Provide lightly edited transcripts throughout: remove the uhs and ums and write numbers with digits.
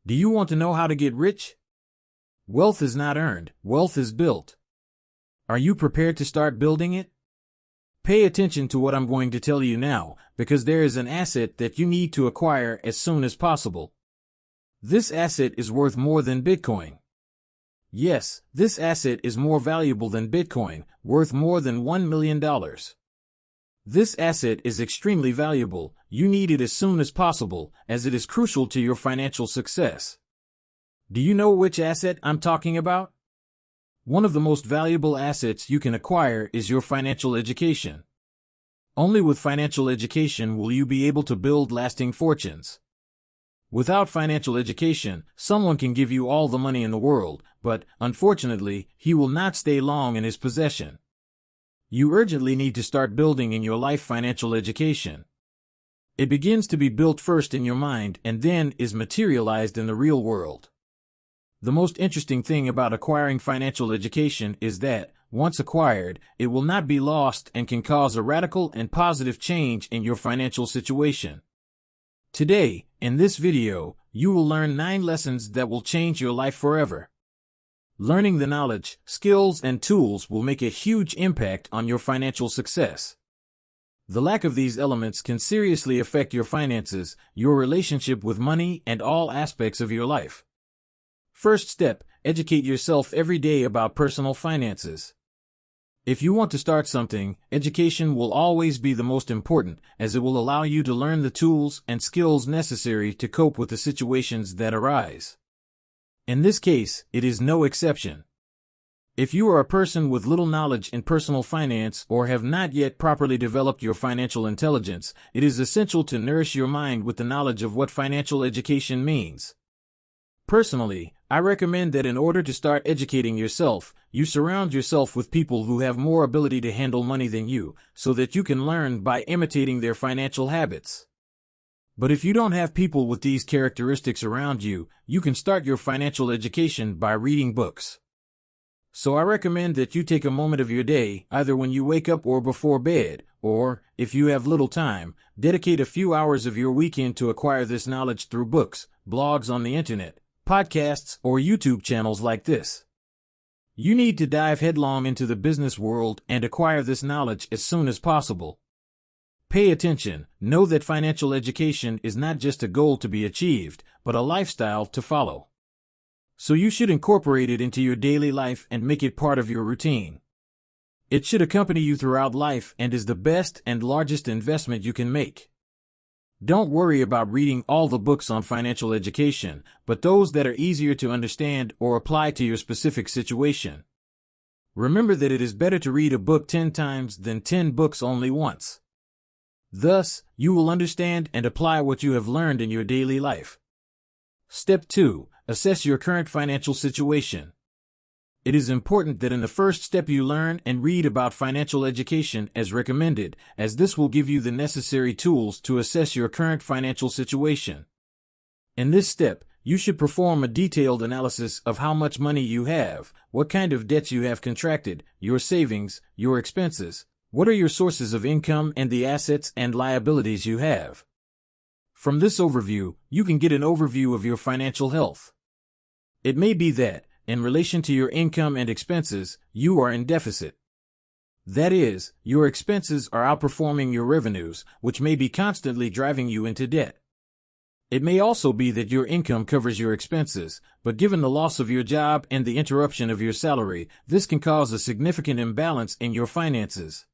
Do you want to know how to get rich? Wealth is not earned, wealth is built. Are you prepared to start building it? Pay attention to what I'm going to tell you now, because there is an asset that you need to acquire as soon as possible. This asset is worth more than Bitcoin. Yes, this asset is more valuable than Bitcoin, worth more than $1 million. This asset is extremely valuable. You need it as soon as possible, as it is crucial to your financial success. Do you know which asset I'm talking about? One of the most valuable assets you can acquire is your financial education. Only with financial education will you be able to build lasting fortunes. Without financial education, someone can give you all the money in the world, but, unfortunately, he will not stay long in his possession. You urgently need to start building in your life financial education. It begins to be built first in your mind and then is materialized in the real world. The most interesting thing about acquiring financial education is that, once acquired, it will not be lost and can cause a radical and positive change in your financial situation. Today, in this video, you will learn 9 lessons that will change your life forever. Learning the knowledge, skills, and tools will make a huge impact on your financial success. The lack of these elements can seriously affect your finances, your relationship with money, and all aspects of your life. First step, educate yourself every day about personal finances. If you want to start something, education will always be the most important, as it will allow you to learn the tools and skills necessary to cope with the situations that arise. In this case, it is no exception. If you are a person with little knowledge in personal finance or have not yet properly developed your financial intelligence, it is essential to nourish your mind with the knowledge of what financial education means. Personally, I recommend that in order to start educating yourself, you surround yourself with people who have more ability to handle money than you, so that you can learn by imitating their financial habits. But if you don't have people with these characteristics around you, you can start your financial education by reading books. So I recommend that you take a moment of your day, either when you wake up or before bed, or, if you have little time, dedicate a few hours of your weekend to acquire this knowledge through books, blogs on the internet, podcasts, or YouTube channels like this. You need to dive headlong into the business world and acquire this knowledge as soon as possible. Pay attention. Know that financial education is not just a goal to be achieved, but a lifestyle to follow. So you should incorporate it into your daily life and make it part of your routine. It should accompany you throughout life and is the best and largest investment you can make. Don't worry about reading all the books on financial education, but those that are easier to understand or apply to your specific situation. Remember that it is better to read a book 10 times than 10 books only once. Thus, you will understand and apply what you have learned in your daily life. Step 2. Assess your current financial situation. It is important that in the first step you learn and read about financial education as recommended, as this will give you the necessary tools to assess your current financial situation. In this step, you should perform a detailed analysis of how much money you have, what kind of debts you have contracted, your savings, your expenses, what are your sources of income, and the assets and liabilities you have. From this overview, you can get an overview of your financial health. It may be that, in relation to your income and expenses, you are in deficit. That is, your expenses are outperforming your revenues, which may be constantly driving you into debt. It may also be that your income covers your expenses, but given the loss of your job and the interruption of your salary, this can cause a significant imbalance in your finances.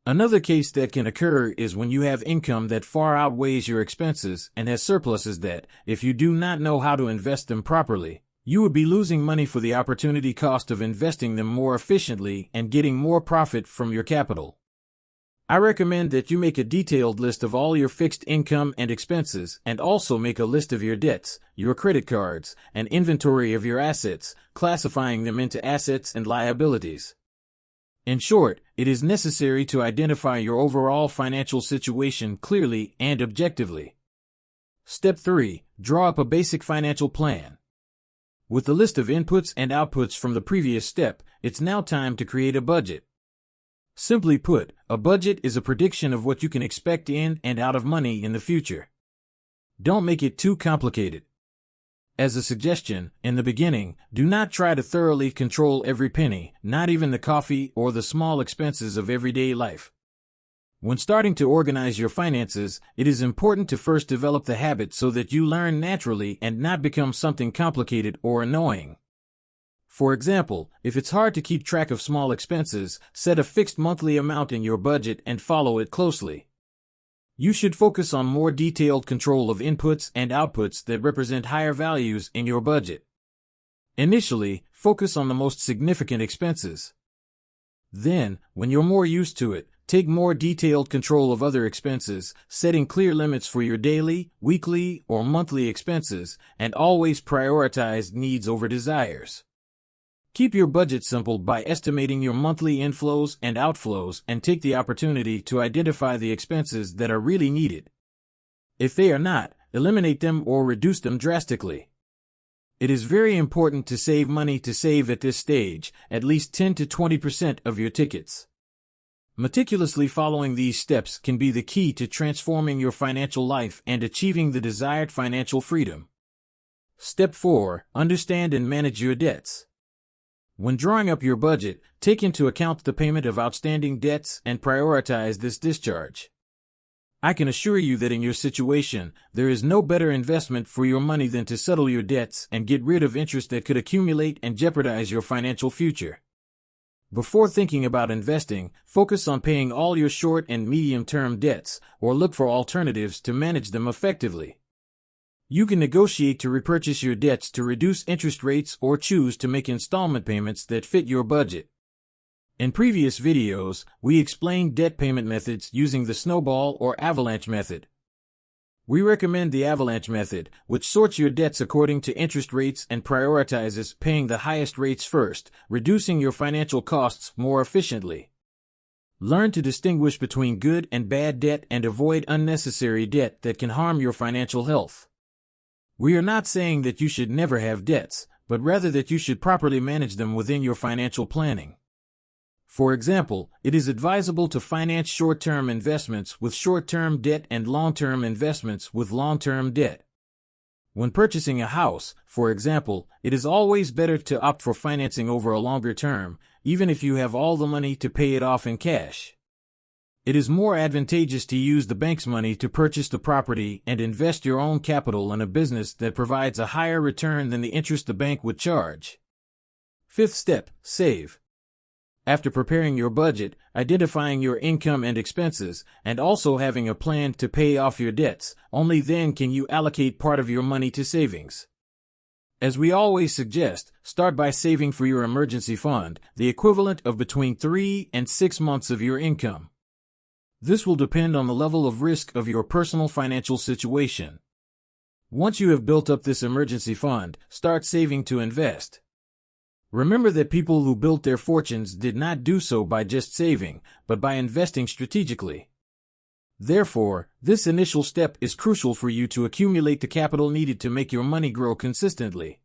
Another case that can occur is when you have income that far outweighs your expenses and has surpluses that, if you do not know how to invest them properly, you would be losing money for the opportunity cost of investing them more efficiently and getting more profit from your capital. I recommend that you make a detailed list of all your fixed income and expenses, and also make a list of your debts, your credit cards, and inventory of your assets, classifying them into assets and liabilities. In short, it is necessary to identify your overall financial situation clearly and objectively. Step 3. Draw up a basic financial plan. With the list of inputs and outputs from the previous step, it's now time to create a budget. Simply put, a budget is a prediction of what you can expect in and out of money in the future. Don't make it too complicated. As a suggestion, in the beginning, do not try to thoroughly control every penny, not even the coffee or the small expenses of everyday life. When starting to organize your finances, it is important to first develop the habit so that you learn naturally and not become something complicated or annoying. For example, if it's hard to keep track of small expenses, set a fixed monthly amount in your budget and follow it closely. You should focus on more detailed control of inputs and outputs that represent higher values in your budget. Initially, focus on the most significant expenses. Then, when you're more used to it, take more detailed control of other expenses, setting clear limits for your daily, weekly, or monthly expenses, and always prioritize needs over desires. Keep your budget simple by estimating your monthly inflows and outflows and take the opportunity to identify the expenses that are really needed. If they are not, eliminate them or reduce them drastically. It is very important to save money to save at this stage, at least 10 to 20% of your tickets. Meticulously following these steps can be the key to transforming your financial life and achieving the desired financial freedom. Step 4. Understand and manage your debts. When drawing up your budget, take into account the payment of outstanding debts and prioritize this discharge. I can assure you that in your situation, there is no better investment for your money than to settle your debts and get rid of interest that could accumulate and jeopardize your financial future. Before thinking about investing, focus on paying all your short and medium-term debts, or look for alternatives to manage them effectively. You can negotiate to repurchase your debts to reduce interest rates or choose to make installment payments that fit your budget. In previous videos, we explained debt payment methods using the snowball or avalanche method. We recommend the avalanche method, which sorts your debts according to interest rates and prioritizes paying the highest rates first, reducing your financial costs more efficiently. Learn to distinguish between good and bad debt and avoid unnecessary debt that can harm your financial health. We are not saying that you should never have debts, but rather that you should properly manage them within your financial planning. For example, it is advisable to finance short-term investments with short-term debt and long-term investments with long-term debt. When purchasing a house, for example, it is always better to opt for financing over a longer term, even if you have all the money to pay it off in cash. It is more advantageous to use the bank's money to purchase the property and invest your own capital in a business that provides a higher return than the interest the bank would charge. Fifth step, save. After preparing your budget, identifying your income and expenses, and also having a plan to pay off your debts, only then can you allocate part of your money to savings. As we always suggest, start by saving for your emergency fund, the equivalent of between 3 and 6 months of your income. This will depend on the level of risk of your personal financial situation. Once you have built up this emergency fund, start saving to invest. Remember that people who built their fortunes did not do so by just saving, but by investing strategically. Therefore, this initial step is crucial for you to accumulate the capital needed to make your money grow consistently.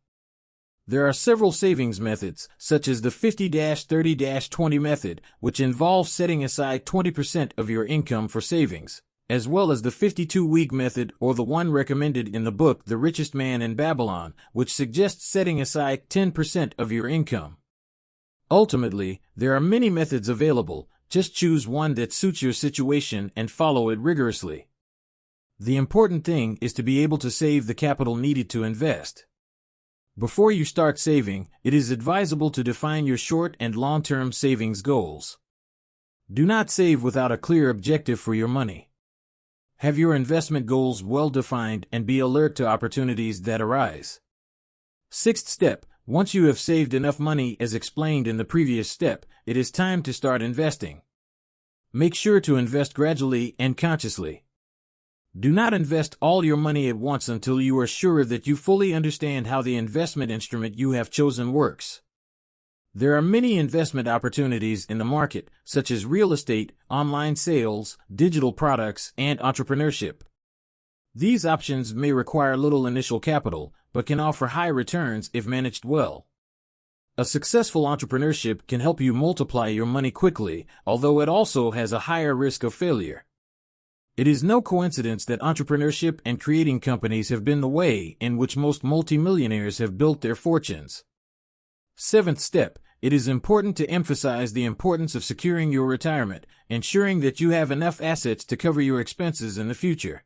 There are several savings methods, such as the 50-30-20 method, which involves setting aside 20% of your income for savings, as well as the 52-week method or the one recommended in the book The Richest Man in Babylon, which suggests setting aside 10% of your income. Ultimately, there are many methods available, just choose one that suits your situation and follow it rigorously. The important thing is to be able to save the capital needed to invest. Before you start saving, it is advisable to define your short and long-term savings goals. Do not save without a clear objective for your money. Have your investment goals well defined and be alert to opportunities that arise. Sixth step, once you have saved enough money as explained in the previous step, it is time to start investing. Make sure to invest gradually and consciously. Do not invest all your money at once until you are sure that you fully understand how the investment instrument you have chosen works. There are many investment opportunities in the market, such as real estate, online sales, digital products, and entrepreneurship. These options may require little initial capital, but can offer high returns if managed well. A successful entrepreneurship can help you multiply your money quickly, although it also has a higher risk of failure. It is no coincidence that entrepreneurship and creating companies have been the way in which most multimillionaires have built their fortunes. Seventh step, it is important to emphasize the importance of securing your retirement, ensuring that you have enough assets to cover your expenses in the future.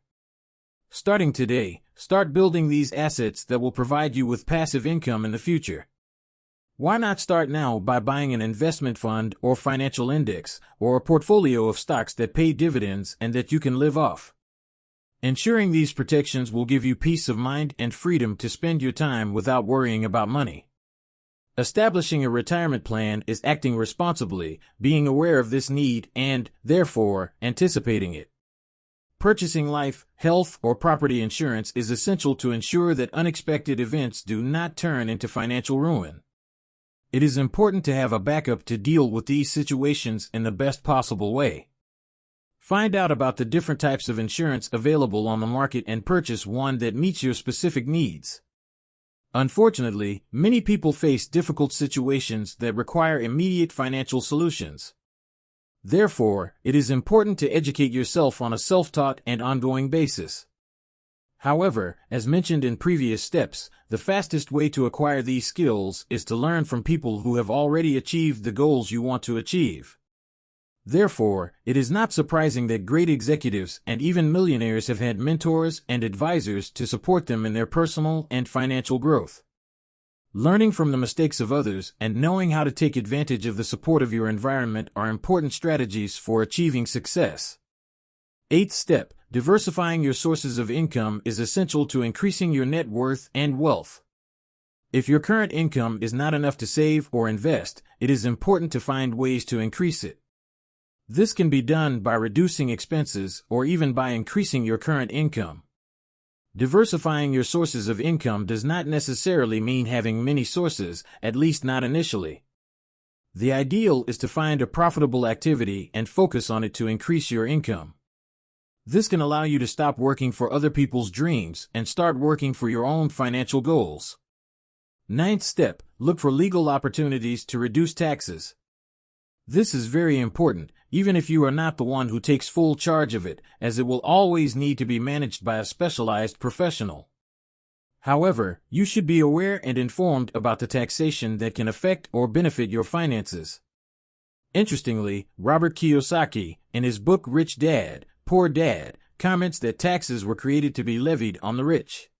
Starting today, start building these assets that will provide you with passive income in the future. Why not start now by buying an investment fund or financial index, or a portfolio of stocks that pay dividends and that you can live off? Ensuring these protections will give you peace of mind and freedom to spend your time without worrying about money. Establishing a retirement plan is acting responsibly, being aware of this need and, therefore, anticipating it. Purchasing life, health, or property insurance is essential to ensure that unexpected events do not turn into financial ruin. It is important to have a backup to deal with these situations in the best possible way. Find out about the different types of insurance available on the market and purchase one that meets your specific needs. Unfortunately, many people face difficult situations that require immediate financial solutions. Therefore, it is important to educate yourself on a self-taught and ongoing basis. However, as mentioned in previous steps, the fastest way to acquire these skills is to learn from people who have already achieved the goals you want to achieve. Therefore, it is not surprising that great executives and even millionaires have had mentors and advisors to support them in their personal and financial growth. Learning from the mistakes of others and knowing how to take advantage of the support of your environment are important strategies for achieving success. Eighth step, diversifying your sources of income is essential to increasing your net worth and wealth. If your current income is not enough to save or invest, it is important to find ways to increase it. This can be done by reducing expenses or even by increasing your current income. Diversifying your sources of income does not necessarily mean having many sources, at least not initially. The ideal is to find a profitable activity and focus on it to increase your income. This can allow you to stop working for other people's dreams and start working for your own financial goals. Ninth step, look for legal opportunities to reduce taxes. This is very important, even if you are not the one who takes full charge of it, as it will always need to be managed by a specialized professional. However, you should be aware and informed about the taxation that can affect or benefit your finances. Interestingly, Robert Kiyosaki, in his book Rich Dad, Poor Dad, comments that taxes were created to be levied on the rich.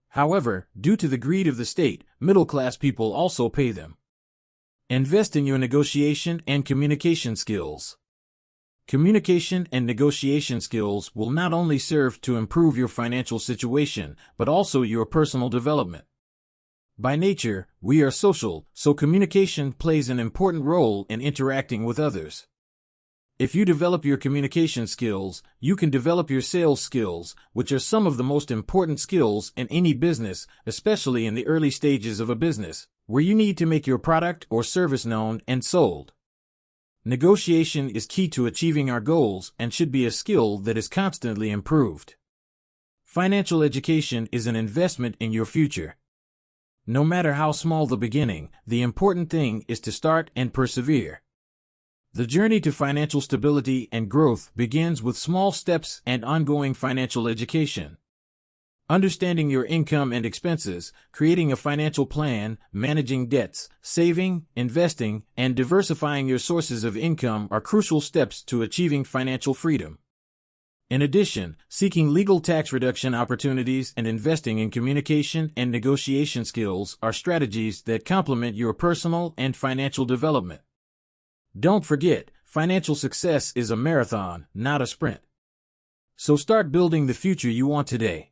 However, due to the greed of the state, middle-class people also pay them. Invest in your negotiation and communication skills. Communication and negotiation skills will not only serve to improve your financial situation, but also your personal development. By nature, we are social, so communication plays an important role in interacting with others. If you develop your communication skills, you can develop your sales skills, which are some of the most important skills in any business, especially in the early stages of a business, where you need to make your product or service known and sold. Negotiation is key to achieving our goals and should be a skill that is constantly improved. Financial education is an investment in your future. No matter how small the beginning, the important thing is to start and persevere. The journey to financial stability and growth begins with small steps and ongoing financial education. Understanding your income and expenses, creating a financial plan, managing debts, saving, investing, and diversifying your sources of income are crucial steps to achieving financial freedom. In addition, seeking legal tax reduction opportunities and investing in communication and negotiation skills are strategies that complement your personal and financial development. Don't forget, financial success is a marathon, not a sprint. So start building the future you want today.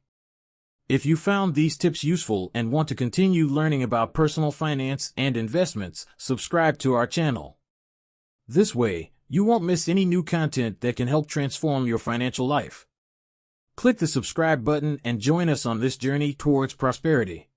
If you found these tips useful and want to continue learning about personal finance and investments, subscribe to our channel. This way, you won't miss any new content that can help transform your financial life. Click the subscribe button and join us on this journey towards prosperity.